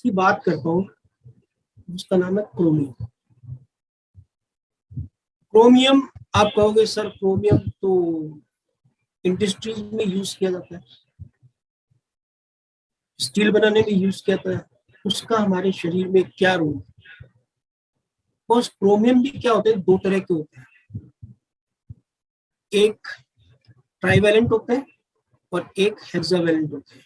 की बात करता हूँ उसका नाम है क्रोमियम। क्रोमियम आप कहोगे सर क्रोमियम तो इंडस्ट्रीज में यूज किया जाता है, स्टील बनाने में यूज किया जाता है, उसका हमारे शरीर में क्या रोल है? बस क्रोमियम भी क्या होते हैं, दो तरह के होते हैं, एक ट्राइवेलेंट होते हैं और एक हेक्सावेलेंट होते हैं।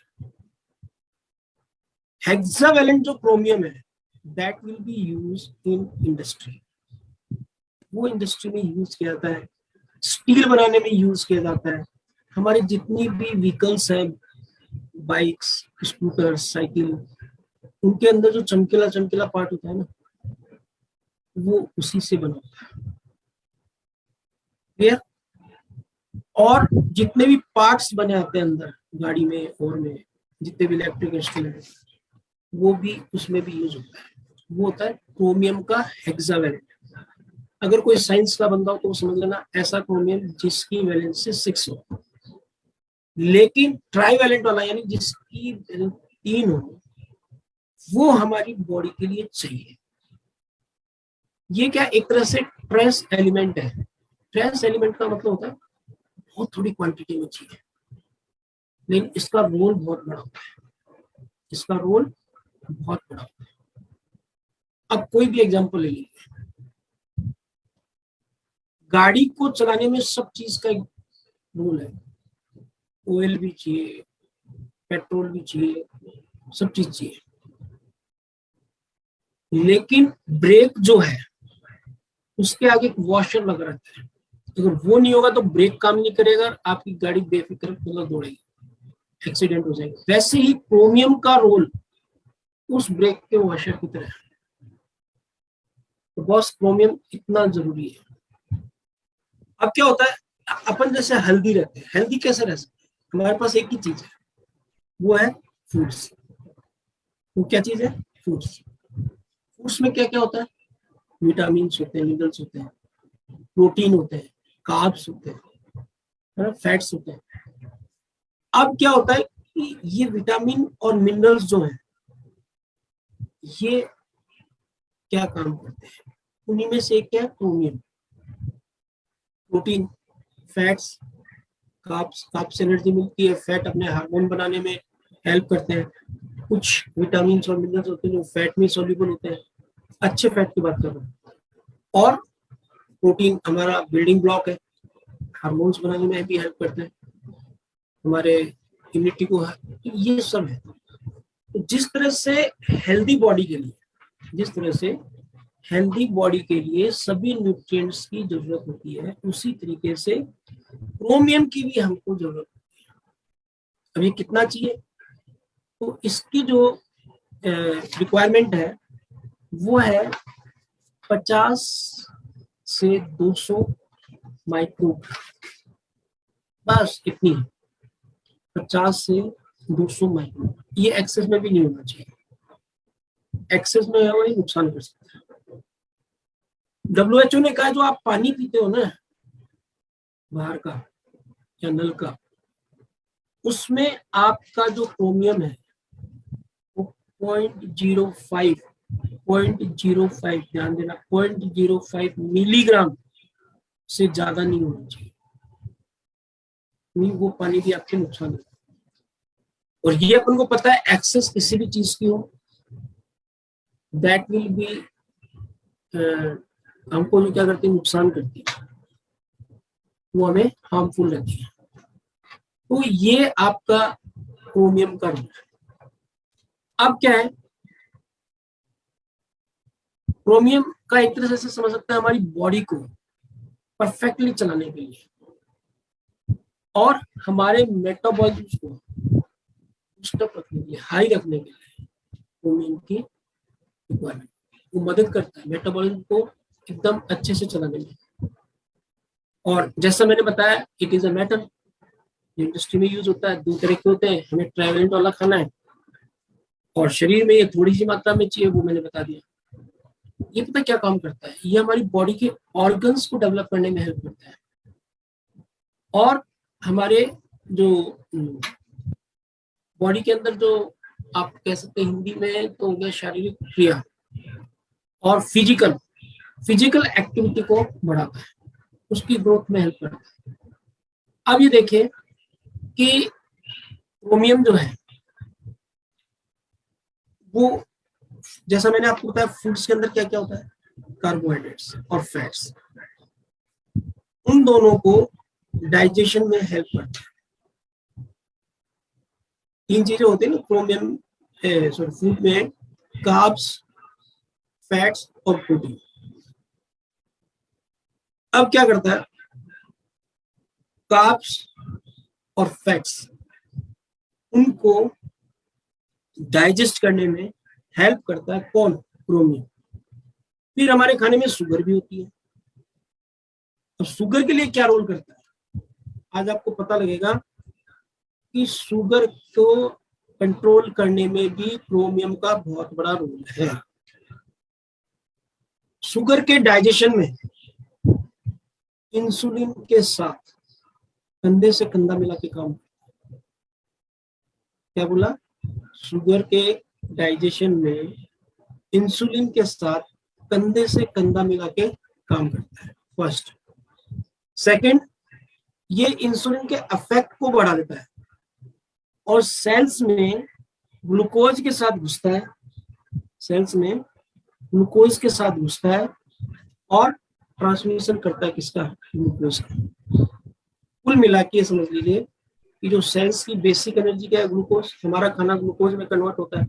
हेक्सावेलेंट जो क्रोमियम है that will be used in industry, वो इंडस्ट्री में यूज किया जाता है, स्टील बनाने में यूज किया जाता है। हमारे जितनी भी व्हीकल्स हैं, बाइक्स, स्कूटर, साइकिल, उनके अंदर जो चमकीला चमकीला पार्ट होता है ना, वो उसी से बना होता है। क्लियर? और जितने भी पार्ट्स बने आते हैं अंदर गाड़ी में और में, जितने भी इलेक्ट्रिक इंस्ट्रूमेंट, वो भी उसमें भी यूज होता है। वो होता है क्रोमियम का हेक्सावेलेंट। अगर कोई साइंस का बंदा हो तो वो समझ लेना ऐसा क्रोमियम जिसकी वैलेंस से 6 हो, लेकिन ट्राइवेलेंट वाला यानी जिसकी 3 हो, वो हमारी बॉडी के लिए चाहिए। ये क्या एक तरह से ट्रेस एलिमेंट है। ट्रेस एलिमेंट का मतलब होता है बहुत थोड़ी क्वांटिटी में चाहिए, लेकिन इसका रोल बहुत बड़ा होता है, इसका रोल बहुत बड़ा होता है। अब कोई भी एग्जांपल ले लीजिए, गाड़ी को चलाने में सब चीज का एक रोल है, ऑयल भी चाहिए, पेट्रोल भी चाहिए, सब चीज चाहिए, लेकिन ब्रेक जो है उसके आगे एक वॉशर लगा रहता है। अगर वो नहीं होगा तो ब्रेक काम नहीं करेगा, आपकी गाड़ी बेफिक्र मतलब दौड़ेगी, एक्सीडेंट हो जाएगा। वैसे ही क्रोमियम का रोल उस ब्रेक के वॉशर की तरह है। तो बॉस क्रोमियम इतना जरूरी है। अब क्या होता है, अपन जैसे हेल्दी रहते हैं, हेल्दी कैसे रह सकते हैं? हमारे पास एक ही चीज है, वो है फूड्स। वो क्या चीज है? फूड्स। फूड्स में क्या क्या होता है? विटामिन होते हैं, मिनरल्स होते हैं, प्रोटीन होते हैं, कार्ब्स होते हैं, फैट्स होते हैं। अब क्या होता है कि ये विटामिन और मिनरल्स जो हैं, ये क्या काम करते हैं? उन्हीं में से एक क्या है? Chromium. Protein, fats, carbs, carb से एनर्जी मिलती है, फैट अपने हार्मोन बनाने में हेल्प करते हैं। कुछ विटामिन और मिनरल्स होते हैं जो फैट में सॉल्युबल होते हैं, अच्छे फैट की बात कर रहा हूँ। और प्रोटीन हमारा बिल्डिंग ब्लॉक है, हार्मोन्स बनाने में भी हेल्प करते हैं, हमारे इम्यूनिटी को, ये सब है। तो जिस तरह से हेल्दी बॉडी के लिए, जिस तरह से हेल्दी बॉडी के लिए सभी न्यूट्रिएंट्स की जरूरत होती है, उसी तरीके से क्रोमियम की भी हमको जरूरत होती है। अब ये कितना चाहिए? तो इसकी जो रिक्वायरमेंट है वो है 50 से 200 माइक्रोग्राम, बस इतनी है, 50 से 200 माइक्रोग्राम। ये एक्सेस में भी नहीं होना चाहिए, एक्सेस में है वही नुकसान कर सकता है। WHO ने कहा जो आप पानी पीते हो ना बाहर का या नल का, उसमें आपका जो क्रोमियम है वो 0.05 ध्यान देना, 0.05 मिलीग्राम से ज्यादा नहीं होना चाहिए, नहीं वो पानी भी आपके नुकसान है। और ये अपन को पता है एक्सेस किसी भी चीज की हो दैट विल बी हमको जो क्या करती है, नुकसान करती है, वो हमें हार्मफुल रहती है। तो ये आपका क्रोमियम का रोल है। अब क्या है, क्रोमियम का एक तरह से समझ सकते हैं हमारी बॉडी को परफेक्टली चलाने के लिए और हमारे मेटाबॉलिज्म को बूस्टअप रखने के लिए, हाई रखने के लिए क्रोमियम की रिक्वायरमेंट, वो मदद करता है मेटाबॉलिज्म को एकदम अच्छे से चलाने में। और जैसा मैंने बताया, it is a metal, industry में यूज होता है। 2 तरह के होते हैं, हमें ट्राइवेलेंट वाला खाना है और शरीर में ये थोड़ी सी मात्रा में चाहिए, वो मैंने बता दिया। ये पता क्या काम करता है, ये हमारी बॉडी के ऑर्गन्स को डेवलप करने में हेल्प करता है और हमारे जो बॉडी के अंदर जो आप कह सकते हैं हिंदी में तो हो गया शारीरिक क्रिया, और फिजिकल एक्टिविटी को बढ़ाता है, उसकी ग्रोथ में हेल्प करता है। अब ये देखिए कि क्रोमियम जो है वो, जैसा मैंने आपको बताया, फूड्स के अंदर क्या क्या होता है, कार्बोहाइड्रेट्स और फैट्स, उन दोनों को डाइजेशन में हेल्प करता है। तीन चीजें होती है ना क्रोमियम, सॉरी फूड में, कार्ब्स, फैट्स और प्रोटीन। अब क्या करता है, कार्ब्स और फैट्स उनको डाइजेस्ट करने में हेल्प करता है कौन, क्रोमियम। फिर हमारे खाने में शुगर भी होती है। अब शुगर के लिए क्या रोल करता है, आज आपको पता लगेगा कि शुगर को कंट्रोल करने में भी क्रोमियम का बहुत बड़ा रोल है। शुगर के डाइजेशन में इंसुलिन के साथ कंधे से कंधा मिला के काम, क्या बोला, शुगर के डाइजेशन में इंसुलिन के साथ कंधे से कंधा मिला के काम करता है, फर्स्ट। सेकंड, ये इंसुलिन के इफेक्ट को बढ़ा देता है और सेल्स में ग्लूकोज के साथ घुसता है, सेल्स में ग्लूकोज के साथ घुसता है और ट्रांसमिशन करता है किसका, ग्लूकोज का। कुल मिला के समझ लीजिए कि जो सेल्स की बेसिक एनर्जी क्या है, ग्लूकोज, हमारा खाना ग्लूकोज में कन्वर्ट होता है,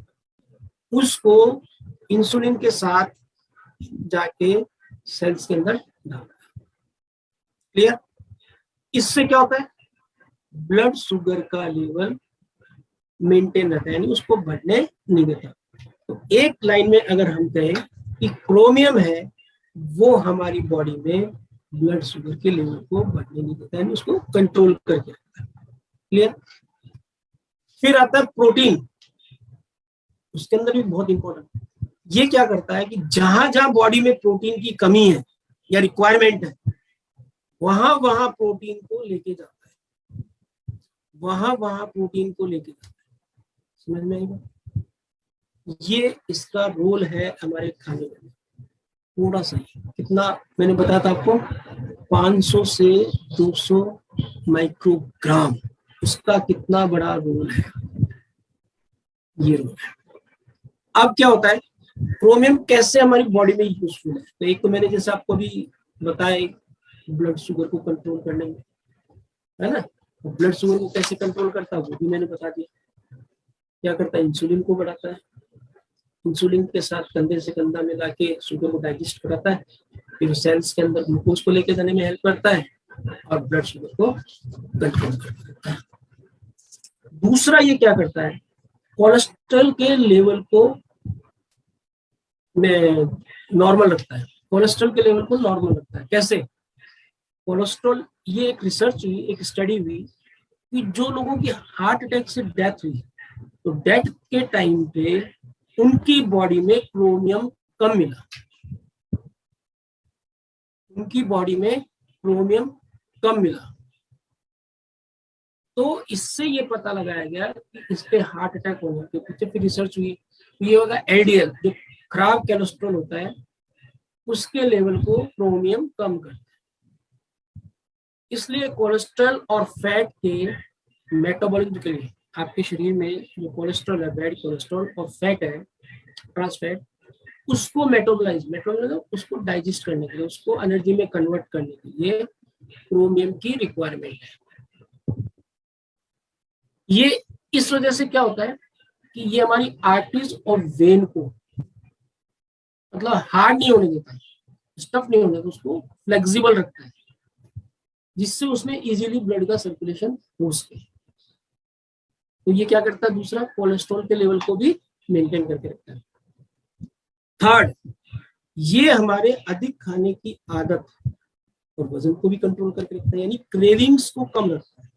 उसको इंसुलिन के साथ जाके सेल्स के अंदर डालता है। क्लियर? इससे क्या होता है, ब्लड शुगर का लेवल मेंटेन रहता है, यानी उसको बढ़ने नहीं देता। तो एक लाइन में अगर हम कहें कि क्रोमियम है वो हमारी बॉडी में ब्लड शुगर के लेवल को बढ़ने नहीं देता, यानी उसको कंट्रोल करके रखता है। क्लियर? फिर आता है प्रोटीन, उसके अंदर भी बहुत इंपॉर्टेंट। ये क्या करता है कि जहां जहां बॉडी में प्रोटीन की कमी है या रिक्वायरमेंट है, वहां वहां प्रोटीन को लेके जाता है, वहां वहां प्रोटीन को लेके जाता है। समझ में आएगा? ये इसका रोल है हमारे खाने में। थोड़ा सा कितना मैंने बताया था आपको, 500 से 200 माइक्रोग्राम, उसका कितना बड़ा रोल है, ये रोल है। अब क्या होता है, क्रोमियम कैसे हमारी बॉडी में यूजफुल है, तो एक तो मैंने जैसे आपको भी बताया, ब्लड शुगर को कंट्रोल करने में, है ना, ब्लड शुगर को कैसे कंट्रोल करता है वो भी मैंने बता दिया। क्या करता है, इंसुलिन को बढ़ाता है, इंसुलिन के साथ कंधे से कंधा मिला के शुगर को डाइजेस्ट कराता है, फिर सेल्स के अंदर ग्लूकोज को लेके जाने में हेल्प करता है और ब्लड शुगर को कंट्रोल करता है। दूसरा ये क्या करता है, कोलेस्ट्रॉल के लेवल को नॉर्मल रखता है, कोलेस्ट्रॉल के लेवल को नॉर्मल रखता है। कैसे कोलेस्ट्रॉल, ये एक रिसर्च हुई, एक स्टडी हुई कि जो लोगों की हार्ट अटैक से डेथ हुई, तो डेथ के टाइम पे उनकी बॉडी में क्रोमियम कम मिला, उनकी बॉडी में क्रोमियम कम मिला। तो इससे ये पता लगाया गया कि इस पे हार्ट अटैक होने के पीछे फिर रिसर्च हुई, ये होगा एलडीएल, जो खराब कोलेस्ट्रॉल होता है, उसके लेवल को क्रोमियम कम करता है। इसलिए कोलेस्ट्रॉल और फैट के मेटाबॉलिज्म के लिए आपके शरीर में जो कोलेस्ट्रॉल है, बैड कोलेस्ट्रॉल, और फैट है, ट्रांस फैट, उसको मेटाबॉलाइज उसको डाइजेस्ट करने के लिए, उसको एनर्जी में कन्वर्ट करने के लिए क्रोमियम की रिक्वायरमेंट है। ये इस वजह से क्या होता है कि ये हमारी आर्टरीज और वेन को मतलब हार्ड नहीं होने देता, स्टफ नहीं होने देता, उसको फ्लेक्सिबल रखता है, जिससे उसमें इजीली ब्लड का सर्कुलेशन हो सके। तो ये क्या करता है, दूसरा कोलेस्ट्रॉल के लेवल को भी मेंटेन करके रखता है। थर्ड, ये हमारे अधिक खाने की आदत और वजन को भी कंट्रोल करके रखता है, यानी क्रेविंग्स को कम रखता है।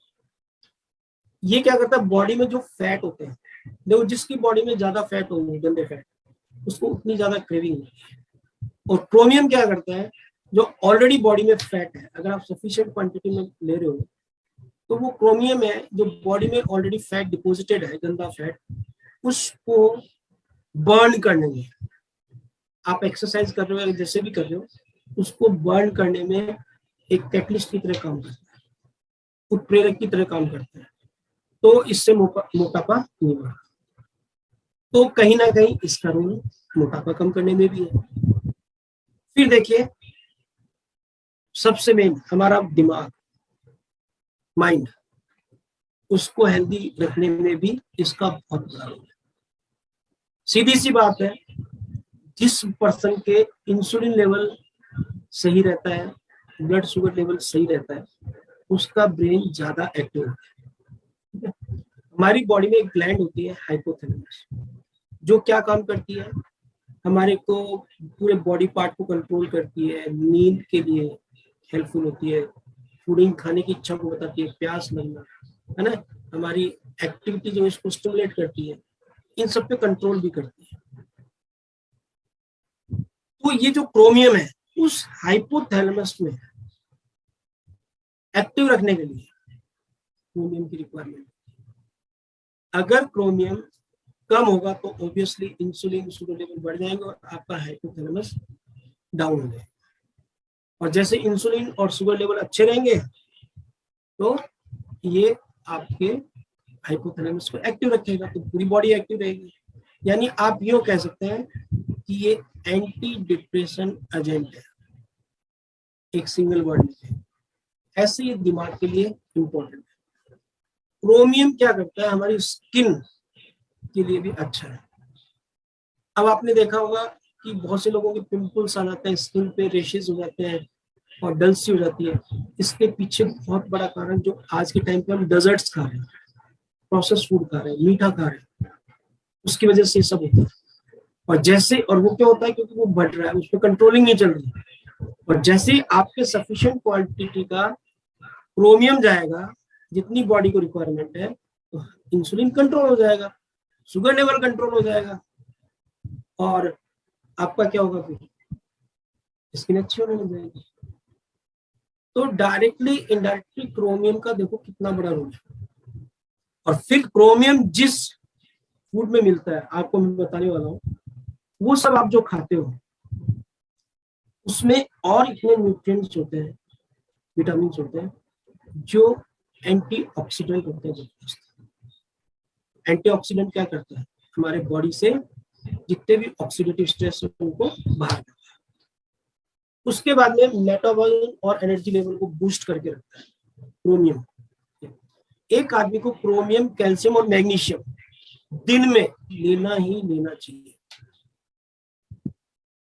ये क्या करता है, बॉडी में जो फैट होते हैं, देखो जिसकी बॉडी में ज्यादा फैट होंगे, गंदे फैट, उसको उतनी ज्यादा क्रेविंग होती है। और क्रोमियम क्या करता है, जो ऑलरेडी बॉडी में फैट है, अगर आप सफिशिएंट क्वांटिटी में ले रहे हो, तो वो क्रोमियम है जो बॉडी में ऑलरेडी फैट डिपोजिटेड है, गंदा फैट, उसको बर्न करने में, आप एक्सरसाइज कर रहे हो या जैसे भी कर रहे हो, उसको बर्न करने में एक कैटलिस्ट की तरह काम करता है, उत्प्रेरक की तरह काम करता है। तो इससे मोटापा नहीं बढ़ता। तो कहीं ना कहीं इसका रोल मोटापा कम करने में भी है। फिर देखिए, सबसे मेन हमारा दिमाग, माइंड, उसको हेल्दी रखने में भी इसका बहुत बड़ा रोल है। सीधी सी बात है, जिस पर्सन के इंसुलिन लेवल सही रहता है, ब्लड शुगर लेवल सही रहता है, उसका ब्रेन ज्यादा एक्टिव होता है। हमारी बॉडी में एक ग्लैंड होती है हाइपोथैलेमस, जो क्या काम करती है, हमारे को पूरे बॉडी पार्ट को कंट्रोल करती है, नींद के लिए हेल्पफुल होती है, फूडिंग खाने की इच्छा को बताती है, प्यास लगना, है ना, हमारी एक्टिविटी जो इसको स्टिमुलेट करती है, इन सब पे कंट्रोल भी करती है। तो ये जो क्रोमियम है, उस हाइपोथैलेमस में एक्टिव रखने के लिए क्रोमियम की रिक्वायरमेंट। अगर क्रोमियम कम होगा तो ऑब्वियसली इंसुलिन शुगर लेवल बढ़ जाएंगे और आपका हाइपोथैलेमस डाउन हो जाएगा। और जैसे इंसुलिन और शुगर लेवल अच्छे रहेंगे तो ये आपके हाइपोथैलेमस को एक्टिव रखेगा, तो पूरी बॉडी एक्टिव रहेगी। यानी आप यूं कह सकते हैं कि ये एंटी डिप्रेशन एजेंट है, एक सिंगल वर्ड में। ऐसे ये दिमाग के लिए इंपॉर्टेंट है। क्रोमियम क्या करता है, हमारी स्किन के लिए भी अच्छा है। अब आपने देखा होगा कि बहुत से लोगों के पिंपल्स आ जाते हैं, स्किन पे रेशेस हो जाते हैं और डल सी हो जाती है। इसके पीछे बहुत बड़ा कारण, जो आज के टाइम पे हम डेजर्ट्स खा रहे हैं, प्रोसेस फूड खा रहे हैं, मीठा खा रहे हैं, उसकी वजह से ये सब होता है। और जैसे, और वो क्या होता है, क्योंकि वो बढ़ रहा है, उस पर कंट्रोलिंग नहीं चल रही। और जैसे आपके सफिशिएंट क्वांटिटी का क्रोमियम जाएगा, जितनी बॉडी को रिक्वायरमेंट है, तो इंसुलिन कंट्रोल हो जाएगा, शुगर लेवल कंट्रोल हो जाएगा, और आपका क्या होगा, फिर स्किन अच्छी होने लग जाएगी। तो डायरेक्टली इनडायरेक्टली क्रोमियम का देखो कितना बड़ा रोल है। और फिर क्रोमियम जिस फूड में मिलता है, आपको मैं बताने वाला हूँ, वो सब आप जो खाते हो उसमें और इतने न्यूट्रिएंट्स होते हैं, विटामिन होते हैं, जो एंटीऑक्सीडेंट होते हैं। एंटीऑक्सीडेंट क्या करता है, हमारे बॉडी से जितने भी ऑक्सीडेटिव स्ट्रेस है उनको बाहर करता है। उसके बाद में मेटाबॉलिज्म और एनर्जी लेवल को बूस्ट करके रखता है क्रोमियम। एक आदमी को क्रोमियम, कैल्शियम और मैग्नीशियम दिन में लेना ही लेना चाहिए।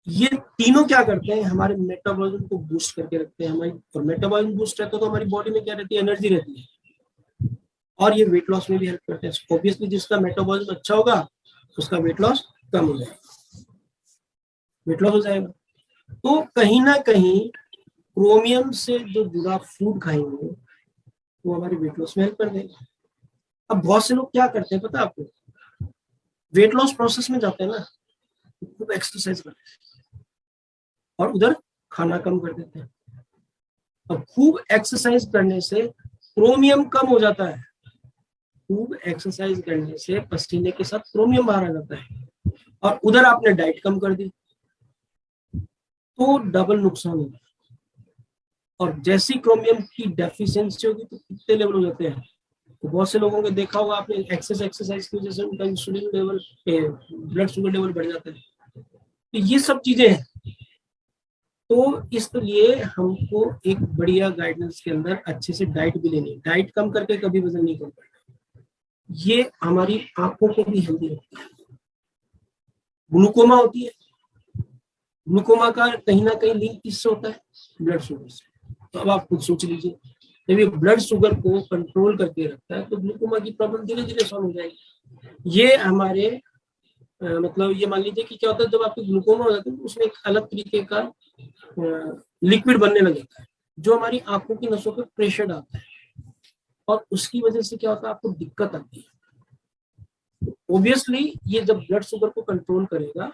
ये तीनों क्या करते हैं, हमारे मेटाबॉलिज्म को बूस्ट करके रखते हैं। हमारी, और मेटाबॉलिज्म बूस्ट रहता है तो हमारी बॉडी में क्या रहती है, एनर्जी रहती है, और ये वेट लॉस में भी हेल्प करते हैं। ऑब्वियसली जिसका मेटाबॉलिज्म अच्छा होगा उसका वेट लॉस कम हो जाएगा, वेट लॉस हो जाएगा। तो कहीं ना कहीं क्रोमियम से जो जुड़ा फूड खाएंगे वो हमारे वेट लॉस में हेल्प कर देगा। अब बहुत से लोग क्या करते हैं पता है आपको, वेट लॉस प्रोसेस में जाते हैं ना, खूब एक्सरसाइज करते हैं और उधर खाना कम कर देते हैं। अब खूब एक्सरसाइज करने से क्रोमियम कम हो जाता है, खूब एक्सरसाइज करने से पसीने के साथ क्रोमियम बाहर आ जाता है, और उधर आपने डाइट कम कर दी तो डबल नुकसान होगा। और जैसी क्रोमियम की डेफिशिएंसी होगी तो कितने लेवल हो जाते हैं। तो बहुत से लोगों को देखा होगा आपने, एक्सरसाइज की वजह से उनका insulin level, blood sugar level बढ़ जाता है। तो ये सब चीजें हैं। तो इसलिए हमको एक बढ़िया गाइडेंस के अंदर अच्छे से डाइट भी लेनी है। डाइट कम करके कभी वजन नहीं कम करना। ये हमारी आंखों को भी हेल्दी रखती है। ग्लूकोमा होती है, ग्लूकोमा का कहीं ना कहीं लिंक किससे होता है, ब्लड शुगर से। तो अब आप खुद सोच लीजिए, जब ये ब्लड शुगर को कंट्रोल करके रखता है तो ग्लूकोमा की प्रॉब्लम धीरे धीरे सॉल्व हो जाएगी। ये हमारे मतलब ये मान लीजिए कि क्या होता है, जब आपकी ग्लूकोमा हो जाती है तो उसमें एक अलग तरीके का लिक्विड बनने लग जाता है, जो हमारी आंखों की नसों पर प्रेशर डालता है, और उसकी वजह से क्या होता है, आपको दिक्कत आती है। ऑब्वियसली ये जब ब्लड शुगर को कंट्रोल करेगा,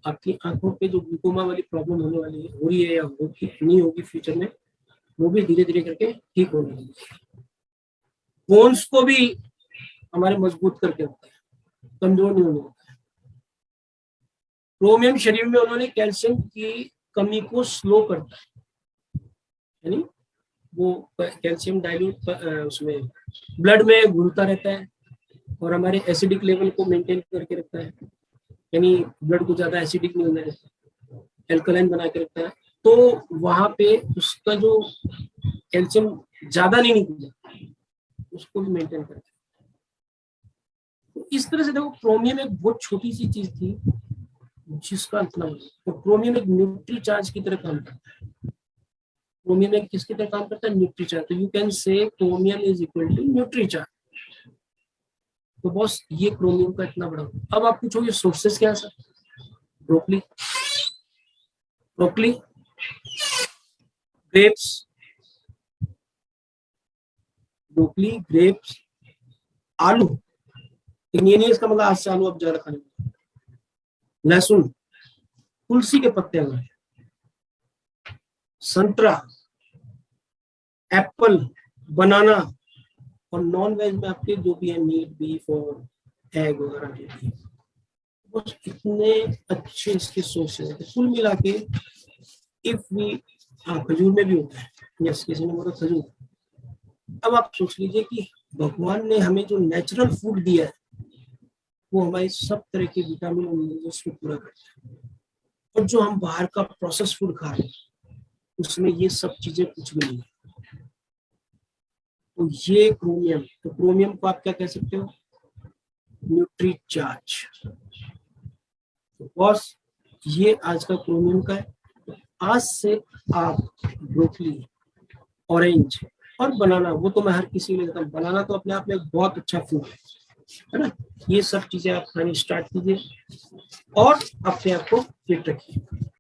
आपकी आंखों पे जो ग्लूकोमा वाली प्रॉब्लम होने वाली है, हो रही है या होगी, नहीं होगी फ्यूचर में, वो भी धीरे धीरे करके ठीक होने लगेगी। बोन्स को भी हमारे मजबूत करके रखता है। कमजोर नहीं होने देता है। क्रोमियम शरीर में उन्होंने कैल्शियम की कमी को स्लो करता है, यानी वो कैल्शियम डाइल्यूट उसमें ब्लड में घुलता रहता है और हमारे एसिडिक लेवल को मेंटेन करके रखता है, यानी ब्लड को ज्यादा एसिडिक नहीं होने देता, एल्कलाइन बना के रखता है। तो वहां पे उसका जो कैल्शियम ज्यादा नहीं निकलता, उसको भी मेंटेन करता है। तो इस तरह से देखो, क्रोमियम एक बहुत छोटी सी चीज थी जिसका इतना, तो क्रोमियम एक न्यूट्री चार्ज की तरह काम करता है। क्रोमियम एक किसकी तरह काम करता है? Nutri charge. तो you can say chromium is equal to nutri charge. तो बॉस ये क्रोमियम का इतना बड़ा। अब आप पूछोगे सोर्सेस क्या है sir? Broccoli, broccoli, grapes, broccoli, grapes, आलू, ये नहीं इसका मतलब आज से आलू अब ज्यादा खाने, लहसुन, तुलसी के पत्ते लगाए, संतरा, एप्पल, बनाना, और नॉन वेज में आपके जो भी है मीट, बीफ और एग वगैरह जो भी है, बस इतने अच्छे इसके सोर्सेज हैं। कुल मिला के इफ वी, हाँ खजूर में भी होता है, यस किसी ने बोला खजूर। अब आप सोच लीजिए कि भगवान ने हमें जो नेचुरल फूड दिया है वो हमारे सब तरह के विटामिन और मिनरल्स को पूरा करता है, और जो हम बाहर का प्रोसेस फूड खा रहे हैं उसमें ये सब चीजें कुछ भी नहीं है। तो ये क्रोमियम, तो क्रोमियम को आप क्या कह सकते हो? Nutri charge. तो बॉस ये आज का क्रोमियम का है। तो आज से आप ब्रोकली, ऑरेंज और बनाना, वो तो मैं हर किसी को देता हूँ, बनाना तो अपने आप में एक बहुत अच्छा फूड है ना। ये सब चीजें आप खानी स्टार्ट कीजिए और अपने आप को फिट रखिए।